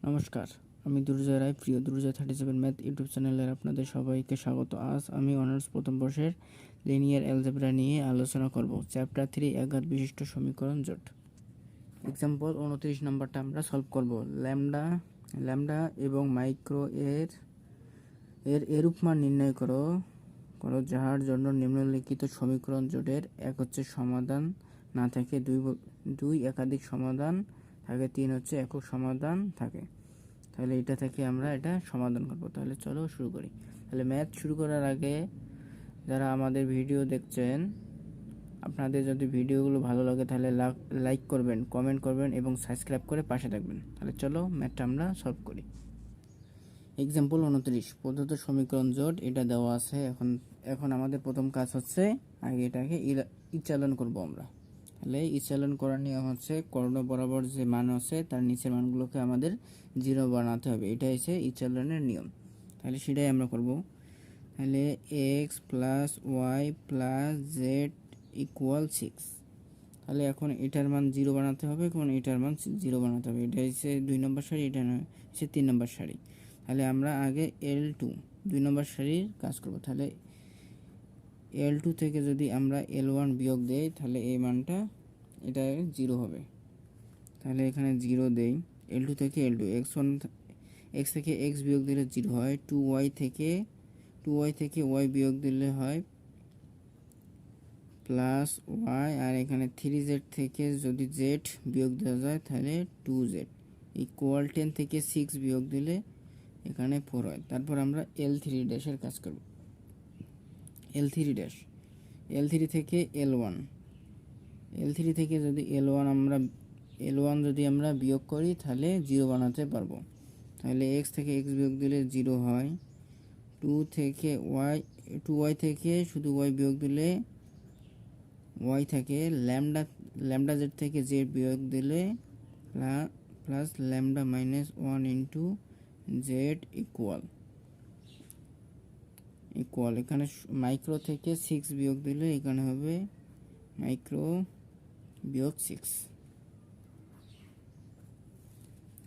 নমস্কার, আমি দুর্জয় রায়, প্রিয় দুর্জয় 37 ম্যাথ ইউটিউব চ্যানেলের আপনাদের সবাইকে স্বাগত। আজ আমি অনার্স প্রথম বর্ষের লিনিয়ার অ্যালজেব্রা নিয়ে আলোচনা করব। চ্যাপ্টার 3 একঘাত বিশিষ্ট সমীকরণ জোট। এক্সাম্পল 29 নম্বরটা আমরা সলভ করব। ল্যামডা এবং মাইক্রো এর এরূপ মান নির্ণয় করো যাহার জন্য নিম্নলিখিত সমীকরণ জোটের এক হচ্ছে সমাধান না থাকে, দুই একাধিক সমাধান থাকে, তিন হচ্ছে একক সমাধান থাকে। তাহলে এটা থেকে আমরা এটা সমাধান করব। তাহলে চলো শুরু করি। তাহলে ম্যাথ শুরু করার আগে যারা আমাদের ভিডিও দেখছেন, আপনাদের যদি ভিডিওগুলো ভালো লাগে তাহলে লাইক করবেন, কমেন্ট করবেন এবং সাবস্ক্রাইব করে পাশে থাকবেন। তাহলে চলো ম্যাথটা আমরা সলভ করি। এক্সাম্পল 29 প্রদত্ত সমীকরণ জোট এটা দেওয়া আছে। এখন আমাদের প্রথম কাজ হচ্ছে আগে এটাকে ইচ্ছালন করব আমরা। তাহলে ইচ্ছালন করার নিয়ম হচ্ছে কর্ণ বরাবর যে মান আছে তার নিচের মানগুলোকে আমাদের 0 বানাতে হবে। এটা হচ্ছে ইচ্ছালনের নিয়ম। তাহলে সেটাই আমরা করব। তাহলে X plus Y plus Z equal 6। তাহলে এখন এটার মান 0 বানাতে হবে, এখন এটার মান 0 বানাতে হবে। এটা হচ্ছে 2 নম্বর সারি, এটা হচ্ছে 3 নম্বর সারি। তাহলে আমরা আগে L2 2 নম্বর সারির কাজ করব। তাহলে L2 থেকে যদি আমরা L1 বিয়োগ দেই তাহলে এই মানটা এটা 0 হবে। তাহলে এখানে 0 দেই। L2 থেকে L2 x থেকে x বিয়োগ দিলে 0 হয়। 2y থেকে y বিয়োগ দিলে হয় প্লাস y, আর এখানে 3z থেকে যদি z বিয়োগ দেওয়া যায় তাহলে 2z ইকুয়াল 10 থেকে 6 বিয়োগ দিলে এখানে 4 হয়। তারপর আমরা L3 ড্যাশের কাজ করব। L3 থেকে L1 থেকে যদি L1 যদি আমরা বিয়োগ করি তাহলে 0 বানাতে পারবো। তাহলে x থেকে x বিয়োগ দিলে 0 হয়। 2y থেকে শুধু y বিয়োগ দিলে y থাকে। ল্যামডা z থেকে z বিয়োগ দিলে plus lambda minus 1 into Z equal এখানে মাইক্রো থেকে 6 বিয়োগ দিলে এখানে হবে মাইক্রো বিয়োগ 6।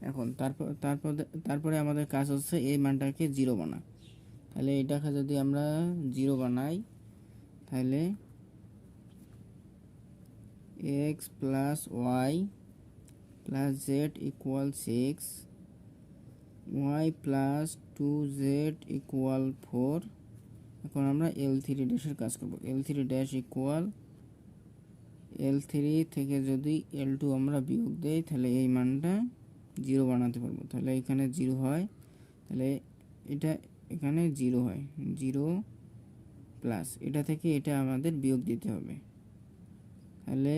এখন তারপরে আমাদের কাজ হচ্ছে এই মানটাকে 0 বানা। তাহলে এটাকে যদি আমরা 0 বানাই তাহলে x plus Y plus Z equal 6, y plus 2z equal 4। এখন আমরা L3 ড্যাশের কাজ করব। L3 ড্যাশ ইকুয়াল L3 থেকে যদি L2 আমরা বিয়োগ দেই তাহলে এই মানটা 0 বানাতে পারবো। তাহলে এখানে 0 হয়, তাহলে এটা এখানে 0 হয়। 0 প্লাস এটা থেকে এটা আমাদের বিয়োগ দিতে হবে। তাহলে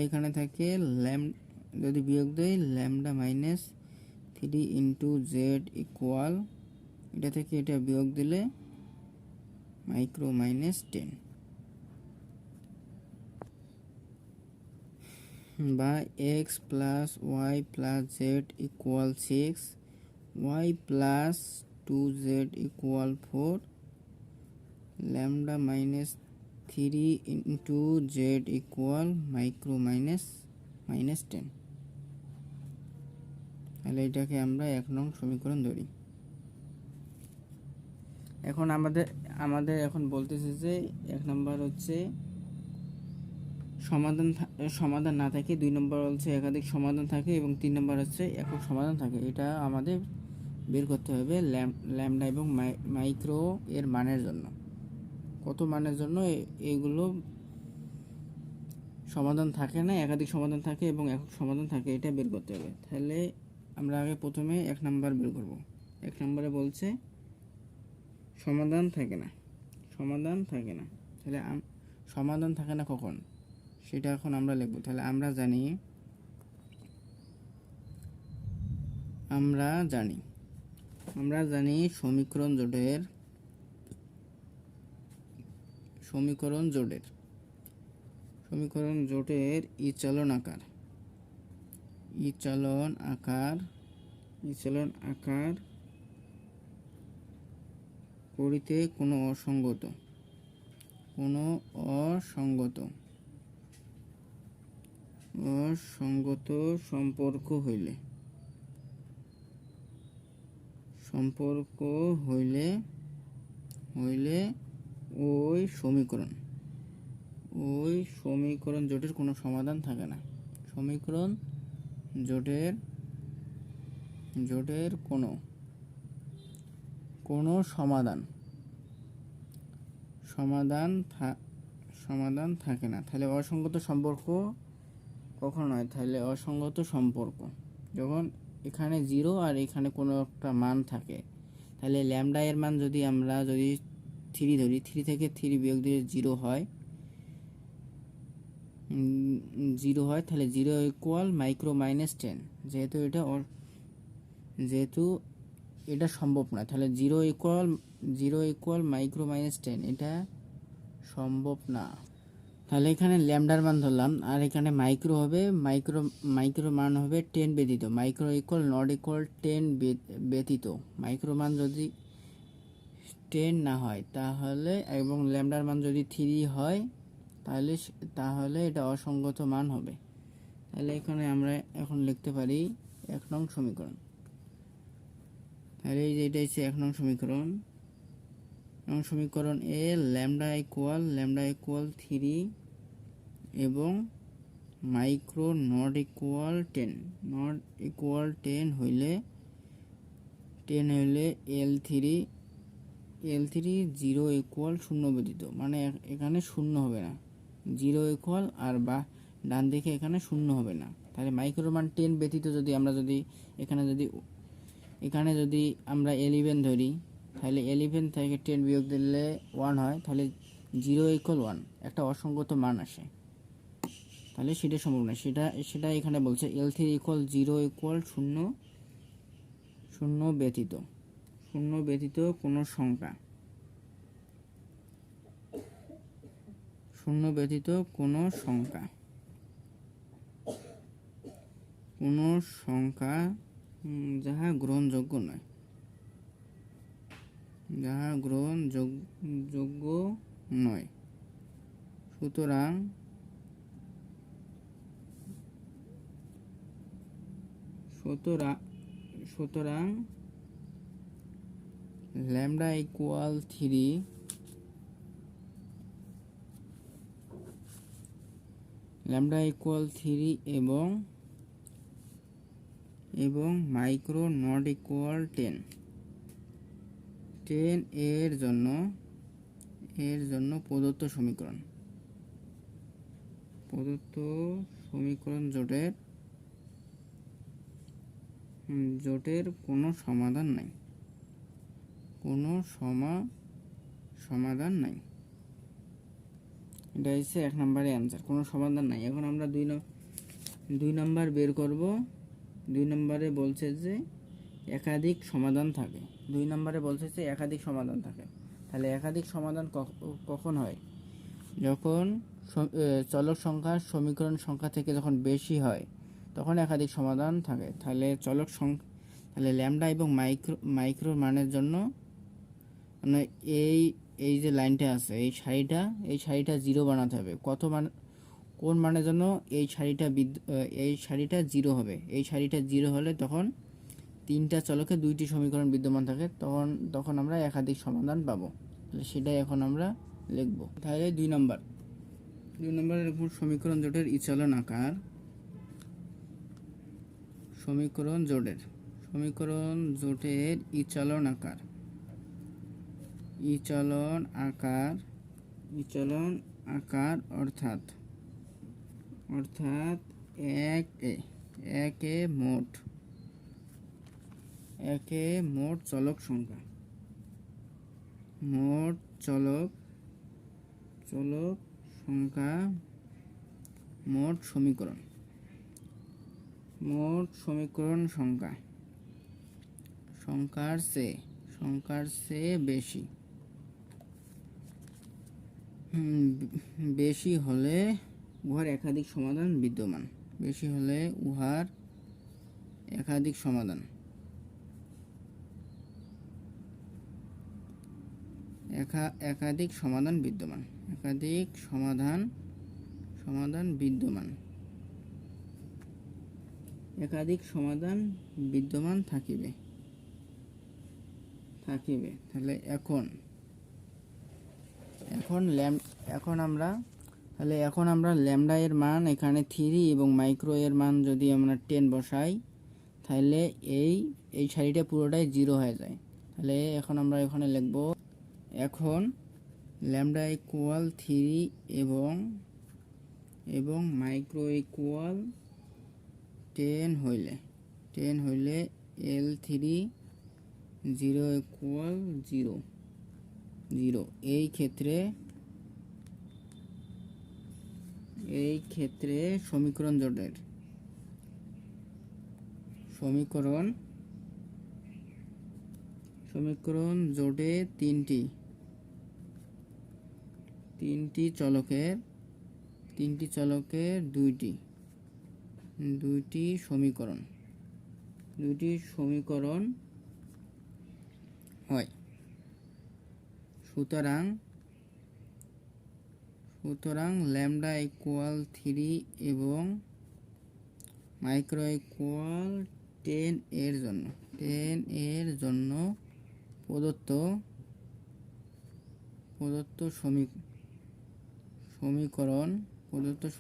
এখানে থাকে যদি বিয়োগ দেই lambda minus 3 into Z equal, এটা থেকে এটা বিয়োগ দিলে মাইক্রো মাইনাস 10 বা X plus Y plus Z equal 6, Y plus 2z equal 4, lambda minus 3 into Z equal micro minus 10। তাহলে এটাকে আমরা 1 নং সমীকরণ ধরি। এখন আমাদের এখন বলতেছে যে 1 নম্বর হচ্ছে সমাধান না থাকে, 2 নম্বর হচ্ছে একাধিক সমাধান থাকে এবং 3 নম্বর হচ্ছে একক সমাধান থাকে। এটা আমাদের বের করতে হবে ল্যামডা এবং মাইক্রো এর মানের জন্য, কত মানের জন্য এইগুলো সমাধান থাকে না, একাধিক সমাধান থাকে এবং একক সমাধান থাকে, এটা বের করতে হবে। তাহলে আমরা আগে প্রথমে 1 নম্বর বের করব। 1 নম্বরে বলছে সমাধান থাকে না। তাহলে সমাধান থাকে না কখন, সেটা এখন আমরা লিখব। তাহলে আমরা জানি সমীকরণ জোটের ইচলন আকার করিতে কোনো অসঙ্গত সম্পর্ক হইলে ওই সমীকরণ জোটের কোনো সমাধান থাকে না। সমীকরণ জোটের কোনো সমাধান থাকে না। তাহলে অসঙ্গত সম্পর্ক কখন হয়? তাহলে অসঙ্গত সম্পর্ক যখন এখানে 0 আর এখানে কোনো একটা মান থাকে। তাহলে ল্যামডা এর মান যদি আমরা 3 ধরি, 3 থেকে 3 বিয়োগ দিলে 0 হয়, তাহলে 0 ইকুয়াল মাইক্রো মাইনাস 10। যেহেতু এটা সম্ভব না, তাহলে 0 ইকুয়াল মাইক্রো মাইনাস 10 এটা সম্ভব না। তাহলে এখানে ল্যামডার মান ধরলাম, আর এখানে মাইক্রো হবে, মাইক্রো মান হবে 10 ব্যতীত। মাইক্রো ইকুয়াল নট ইকুয়াল 10 ব্যতীত। মাইক্রো মান যদি 10 না হয় তাহলে, এবং ল্যামডার মান যদি 3 হয় তাহলে এটা অসঙ্গত মান হবে। তাহলে এখানে আমরা এখন লিখতে পারি 1 নং সমীকরণ। তাহলে এই যে এটা হচ্ছে 1 নং সমীকরণ এ ল্যামডা ইকুয়াল 3 এবং মাইক্রো নট ইকুয়াল 10 হইলে L3 0 ইকুয়াল 0 ব্যতীত। মানে এখানে 0 হবে না, 0 ইকুয়াল আর বা ডান দিকে এখানে 0 হবে না। তাহলে মাইক্রো মান 10 ব্যতীত যদি আমরা এখানে যদি আমরা 11 ধরি, তাহলে 11 থেকে 10 বিয়োগ দিলে 1 হয়, তাহলে 0 ইকুয়াল 1 একটা অসঙ্গত মান আসে। তাহলে সেটা সম্ভব না, সেটা এখানে বলছে L3 ইকুয়াল 0 ইকুয়াল 0 ব্যতীত কোনো সংখ্যা, 0 ব্যতীত কোনো সংখ্যা যাহা গ্রহণযোগ্য নয়। সুতরাং ল্যামডা ইকুয়াল 3 এবং মাইক্রো নট ইকুয়াল 10 এর জন্য প্রদত্ত সমীকরণ জোটের কোনো সমাধান নাই। এটা হচ্ছে 1 নম্বরের অ্যান্সার, কোনো সমাধান নাই। এখন আমরা 2 নম্বর বের করব। 2 নম্বরে বলছে যে একাধিক সমাধান থাকে। 2 নম্বরে বলছে যে একাধিক সমাধান থাকে। তাহলে একাধিক সমাধান কখন হয়? যখন চলক সংখ্যা সমীকরণ সংখ্যা থেকে যখন বেশি হয় তখন একাধিক সমাধান থাকে। তাহলে তাহলে ল্যামডা এবং মাইক্রো মানের জন্য মানে এই যে লাইনটা আছে, এই সারিটা 0 বানাতে হবে। কোন মানের জন্য এই সারিটা 0 হবে? এই সারিটা 0 হলে তখন 3টা চলকে 2টি সমীকরণ বিদ্যমান থাকে, তখন আমরা একাধিক সমাধান পাবো। সেটাই এখন আমরা লিখব। তাহলে 2 নম্বরের সমীকরণ জোটের ইচলন আকার। সমীকরণ জোটের ইচলন আকার অর্থাৎ একে মোট চলক সংখ্যা, মোট সমীকরণ সংখ্যার চেয়ে বেশি হলে উহার একাধিক সমাধান বিদ্যমান। একাধিক সমাধান বিদ্যমান। একাধিক সমাধান বিদ্যমান থাকিবে। তাহলে এখন আমরা ল্যামডা এর মান এখানে 3 এবং মাইক্রো এর মান যদি আমরা 10 বসাই, তাহলে এই সারিটা পুরোটাই 0 হয়ে যায়। তাহলে এখন আমরা এখানে লিখব, এখন ল্যামডা ইকুয়াল 3 এবং মাইক্রো ইকুয়াল 10 হইলে L3 0 ইকুয়াল 0। এই ক্ষেত্রে সমীকরণ জোটে তিনটি চলকের দুইটি সমীকরণ হয়। সুতরাং ল্যামডা ইকুয়াল 3 এবং মাইক্রো ইকুয়াল 10 এর জন্য প্রদত্ত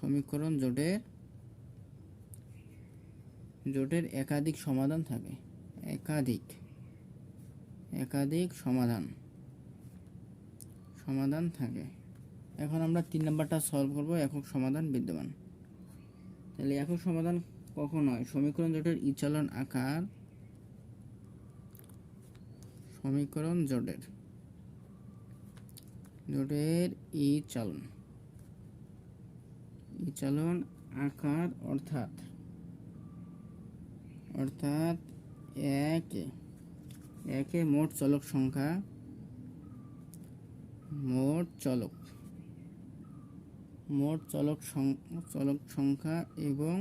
সমীকরণ জোটের একাধিক সমাধান থাকে। একাধিক সমাধান থাকে। এখন আমরা 3 নাম্বারটা সলভ করব, একক সমাধান বিদ্যমান। তাহলে একক সমাধান কখন হয়? সমীকরণ জোটের ইচলন আকার ইচলন আকার অর্থাৎ একে মোট চলক সংখ্যা এবং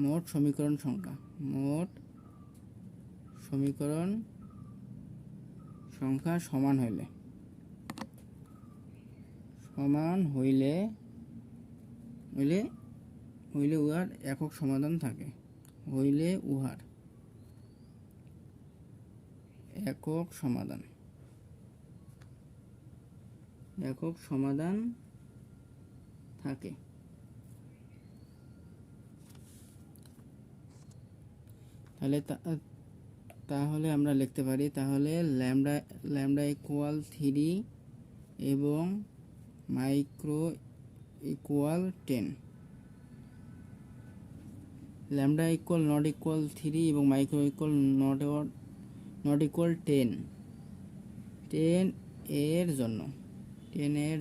মোট সমীকরণ সংখ্যা সমান হইলে উহার একক সমাধান থাকে। একক সমাধান থাকে। তাহলে আমরা লিখতে পারি, তাহলে ল্যামডা ইকুয়াল 3 এবং micro equal 10। Lambda equal not equal 3 এবং মাইক্রো ইকুয়াল নট ইকুয়াল 10 এর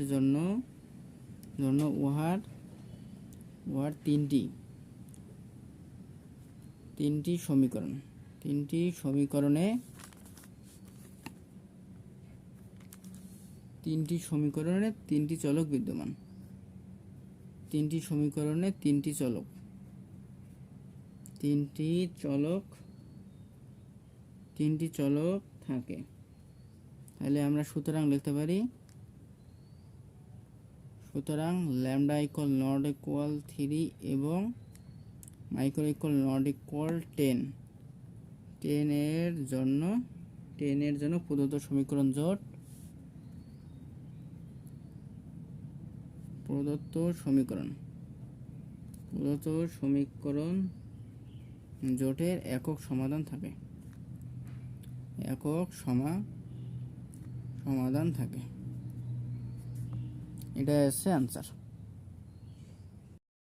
জন্য উহার তিনটি সমীকরণে তিনটি চলক বিদ্যমান। তিনটি চলক থাকে। তাহলে আমরা সুতরাং লিখতে পারি, ল্যামডা ইকুয়াল নট ইকুয়াল 3 এবং মাইক্রো ইকুয়াল নট ইকুয়াল 10 এর জন্য প্রদত্ত সমীকরণ জোটের একক সমাধান থাকে। এটা হচ্ছে আনসার।